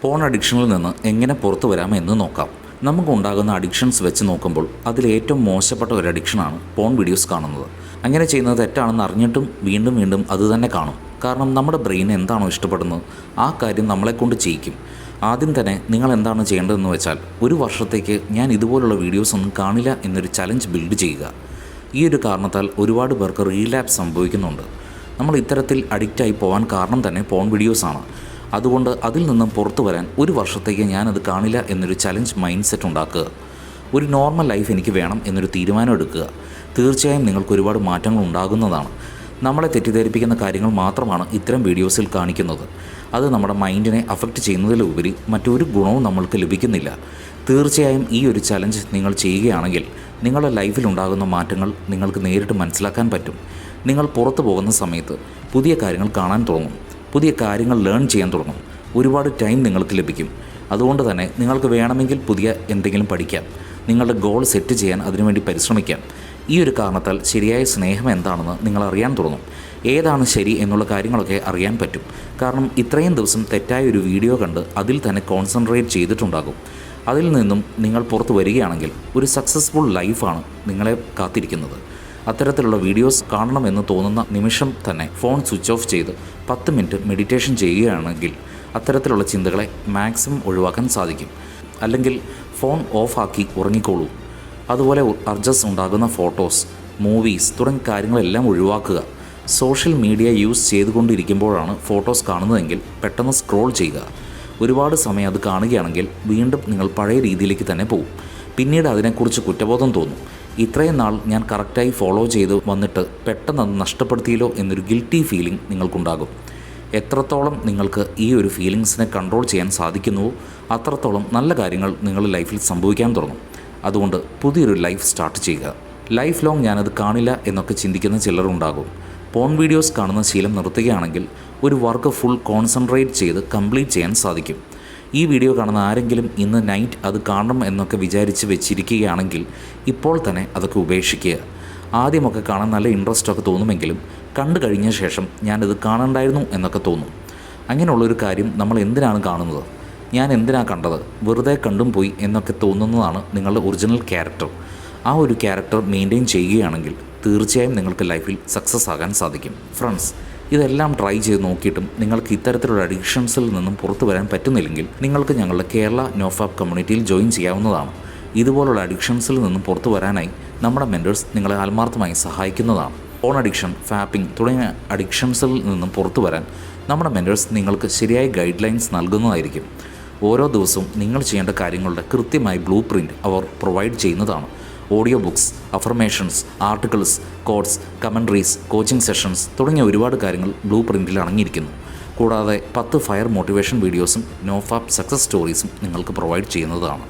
Phone അഡിക്ഷനിൽ നിന്ന് എങ്ങനെ പുറത്തു വരാമെന്ന് നോക്കാം. നമുക്കുണ്ടാകുന്ന അഡിക്ഷൻസ് വെച്ച് നോക്കുമ്പോൾ അതിലേറ്റവും മോശപ്പെട്ട ഒരു അഡിക്ഷനാണ് പോൺ വീഡിയോസ് കാണുന്നത്. അങ്ങനെ ചെയ്യുന്നത് തെറ്റാണെന്ന് അറിഞ്ഞിട്ടും വീണ്ടും വീണ്ടും അത് തന്നെ കാണും. കാരണം നമ്മുടെ ബ്രെയിൻ എന്താണോ ഇഷ്ടപ്പെടുന്നത് ആ കാര്യം നമ്മളെക്കൊണ്ട് ചെയ്യിക്കും. ആദ്യം തന്നെ നിങ്ങൾ എന്താണ് ചെയ്യേണ്ടതെന്ന് വെച്ചാൽ, ഒരു വർഷത്തേക്ക് ഞാൻ ഇതുപോലുള്ള വീഡിയോസ് ഒന്നും കാണില്ല എന്നൊരു ചലഞ്ച് ബിൽഡ് ചെയ്യുക. ഈ ഒരു കാരണത്താൽ ഒരുപാട് പേർക്ക് റീലാപ്സ് സംഭവിക്കുന്നുണ്ട്. നമ്മൾ ഇത്തരത്തിൽ അഡിക്റ്റായി പോകാൻ കാരണം തന്നെ പോൺ വീഡിയോസാണ്. അതുകൊണ്ട് അതിൽ നിന്നും പുറത്തു വരാൻ ഒരു വർഷത്തേക്ക് ഞാനത് കാണില്ല എന്നൊരു ചലഞ്ച് മൈൻഡ് സെറ്റ് ഉണ്ടാക്കുക. ഒരു നോർമൽ ലൈഫ് എനിക്ക് വേണം എന്നൊരു തീരുമാനം എടുക്കുക. തീർച്ചയായും നിങ്ങൾക്ക് ഒരുപാട് മാറ്റങ്ങൾ ഉണ്ടാകുന്നതാണ്. നമ്മളെ തെറ്റിദ്ധരിപ്പിക്കുന്ന കാര്യങ്ങൾ മാത്രമാണ് ഇത്തരം വീഡിയോസിൽ കാണിക്കുന്നത്. അത് നമ്മുടെ മൈൻഡിനെ അഫക്റ്റ് ചെയ്യുന്നതിലുപരി മറ്റൊരു ഗുണവും നമ്മൾക്ക് ലഭിക്കുന്നില്ല. തീർച്ചയായും ഈ ഒരു ചലഞ്ച് നിങ്ങൾ ചെയ്യുകയാണെങ്കിൽ നിങ്ങളുടെ ലൈഫിൽ ഉണ്ടാകുന്ന മാറ്റങ്ങൾ നിങ്ങൾക്ക് നേരിട്ട് മനസ്സിലാക്കാൻ പറ്റും. നിങ്ങൾ പുറത്തു പോകുന്ന സമയത്ത് പുതിയ കാര്യങ്ങൾ കാണാൻ തുടങ്ങും, പുതിയ കാര്യങ്ങൾ ലേൺ ചെയ്യാൻ തുടങ്ങും. ഒരുപാട് ടൈം നിങ്ങൾക്ക് ലഭിക്കും. അതുകൊണ്ട് തന്നെ നിങ്ങൾക്ക് വേണമെങ്കിൽ പുതിയ എന്തെങ്കിലും പഠിക്കാം, നിങ്ങളുടെ ഗോൾ സെറ്റ് ചെയ്യാൻ അതിനുവേണ്ടി പരിശ്രമിക്കാം. ഈ ഒരു കാരണത്താൽ ശരിയായ സ്നേഹം എന്താണെന്ന് നിങ്ങൾ അറിയാൻ തുടങ്ങും. ഏതാണ് ശരി എന്നുള്ള കാര്യങ്ങളൊക്കെ അറിയാൻ പറ്റും. കാരണം ഇത്രയും ദിവസം തെറ്റായ ഒരു വീഡിയോ കണ്ട് അതിൽ തന്നെ കോൺസെൻട്രേറ്റ് ചെയ്തിട്ടുണ്ടാകും. അതിൽ നിന്നും നിങ്ങൾ പുറത്ത് വരികയാണെങ്കിൽ ഒരു സക്സസ്ഫുൾ ലൈഫാണ് നിങ്ങളെ കാത്തിരിക്കുന്നത്. അത്തരത്തിലുള്ള വീഡിയോസ് കാണണമെന്ന് തോന്നുന്ന നിമിഷം തന്നെ ഫോൺ സ്വിച്ച് ഓഫ് ചെയ്ത് 10 മിനിറ്റ് മെഡിറ്റേഷൻ ചെയ്യുകയാണെങ്കിൽ അത്തരത്തിലുള്ള ചിന്തകളെ മാക്സിമം ഒഴിവാക്കാൻ സാധിക്കും. അല്ലെങ്കിൽ ഫോൺ ഓഫാക്കി ഉറങ്ങിക്കോളൂ. അതുപോലെ അർജസ് ഉണ്ടാകുന്ന ഫോട്ടോസ്, മൂവീസ് തുടങ്ങിയ കാര്യങ്ങളെല്ലാം ഒഴിവാക്കുക. സോഷ്യൽ മീഡിയ യൂസ് ചെയ്തുകൊണ്ടിരിക്കുമ്പോഴാണ് ഫോട്ടോസ് കാണുന്നതെങ്കിൽ പെട്ടെന്ന് സ്ക്രോൾ ചെയ്യുക. ഒരുപാട് സമയം അത് കാണുകയാണെങ്കിൽ വീണ്ടും നിങ്ങൾ പഴയ രീതിയിലേക്ക് തന്നെ പോകും. പിന്നീട് അതിനെക്കുറിച്ച് കുറ്റബോധം തോന്നും. ഇത്രയും നാൾ ഞാൻ കറക്റ്റായി ഫോളോ ചെയ്ത് വന്നിട്ട് പെട്ടെന്ന് അത് നഷ്ടപ്പെടുത്തിയല്ലോ എന്നൊരു ഗിൽറ്റി ഫീലിംഗ് നിങ്ങൾക്കുണ്ടാകും. എത്രത്തോളം നിങ്ങൾക്ക് ഈ ഒരു ഫീലിങ്സിനെ കൺട്രോൾ ചെയ്യാൻ സാധിക്കുന്നുവോ അത്രത്തോളം നല്ല കാര്യങ്ങൾ നിങ്ങളുടെ ലൈഫിൽ സംഭവിക്കാൻ തുടങ്ങും. അതുകൊണ്ട് പുതിയൊരു ലൈഫ് സ്റ്റാർട്ട് ചെയ്യുക. ലൈഫ് ലോങ് ഞാനത് കാണില്ല എന്നൊക്കെ ചിന്തിക്കുന്ന ചിലരുണ്ടാകും. പോൺ വീഡിയോസ് കാണുന്ന ശീലം നിർത്തുകയാണെങ്കിൽ ഒരു വർക്ക് ഫുൾ കോൺസെൻട്രേറ്റ് ചെയ്ത് കംപ്ലീറ്റ് ചെയ്യാൻ സാധിക്കും. ഈ വീഡിയോ കാണുന്ന ആരെങ്കിലും ഇന്ന് നൈറ്റ് അത് കാണണം എന്നൊക്കെ വിചാരിച്ച് വെച്ചിരിക്കുകയാണെങ്കിൽ ഇപ്പോൾ തന്നെ അതൊക്കെ ഉപേക്ഷിക്കുക. ആദ്യമൊക്കെ കാണാൻ നല്ല ഇൻട്രസ്റ്റൊക്കെ തോന്നുമെങ്കിലും കണ്ടു കഴിഞ്ഞ ശേഷം ഞാനിത് കാണണ്ടായിരുന്നു എന്നൊക്കെ തോന്നും. അങ്ങനെയുള്ളൊരു കാര്യം നമ്മൾ എന്തിനാണ് കാണുന്നത്? ഞാൻ എന്തിനാണ് കണ്ടത്? വെറുതെ കണ്ടും പോയി എന്നൊക്കെ തോന്നുന്നതാണ് നിങ്ങളുടെ ഒറിജിനൽ ക്യാരക്ടർ. ആ ഒരു ക്യാരക്ടർ മെയിൻറ്റെയിൻ ചെയ്യുകയാണെങ്കിൽ തീർച്ചയായും നിങ്ങൾക്ക് ലൈഫിൽ സക്സസ് ആകാൻ സാധിക്കും. ഫ്രണ്ട്സ്, ഇതെല്ലാം ട്രൈ ചെയ്ത് നോക്കിയിട്ടും നിങ്ങൾക്ക് ഇത്തരത്തിലുള്ള അഡിക്ഷൻസിൽ നിന്നും പുറത്തു വരാൻ പറ്റുന്നില്ലെങ്കിൽ നിങ്ങൾക്ക് ഞങ്ങളുടെ കേരള നോഫാപ്പ് കമ്മ്യൂണിറ്റിയിൽ ജോയിൻ ചെയ്യാവുന്നതാണ്. ഇതുപോലുള്ള അഡിക്ഷൻസിൽ നിന്നും പുറത്തു വരാനായി നമ്മുടെ മെൻറ്റേഴ്സ് നിങ്ങളെ ആത്മാർത്ഥമായി സഹായിക്കുന്നതാണ്. ഫോൺ അഡിക്ഷൻ, ഫാപ്പിംഗ് തുടങ്ങിയ അഡിക്ഷൻസിൽ നിന്നും പുറത്തു വരാൻ നമ്മുടെ മെൻറ്റേഴ്സ് നിങ്ങൾക്ക് ശരിയായ ഗൈഡ് ലൈൻസ് നൽകുന്നതായിരിക്കും. ഓരോ ദിവസവും നിങ്ങൾ ചെയ്യേണ്ട കാര്യങ്ങളുടെ കൃത്യമായ ബ്ലൂ പ്രിൻ്റ് അവർ പ്രൊവൈഡ് ചെയ്യുന്നതാണ്. Audio books, affirmations, articles, codes, commentaries, coaching sessions തുടങ്ങിയ ഒരുപാട് കാര്യങ്ങൾ ബ്ലൂ പ്രിൻറ്റിൽ അടങ്ങിയിരിക്കുന്നു. കൂടാതെ 10 ഫയർ മോട്ടിവേഷൻ വീഡിയോസും നോഫാപ്പ് സക്സസ് സ്റ്റോറീസും നിങ്ങൾക്ക് പ്രൊവൈഡ് ചെയ്യുന്നതാണ്.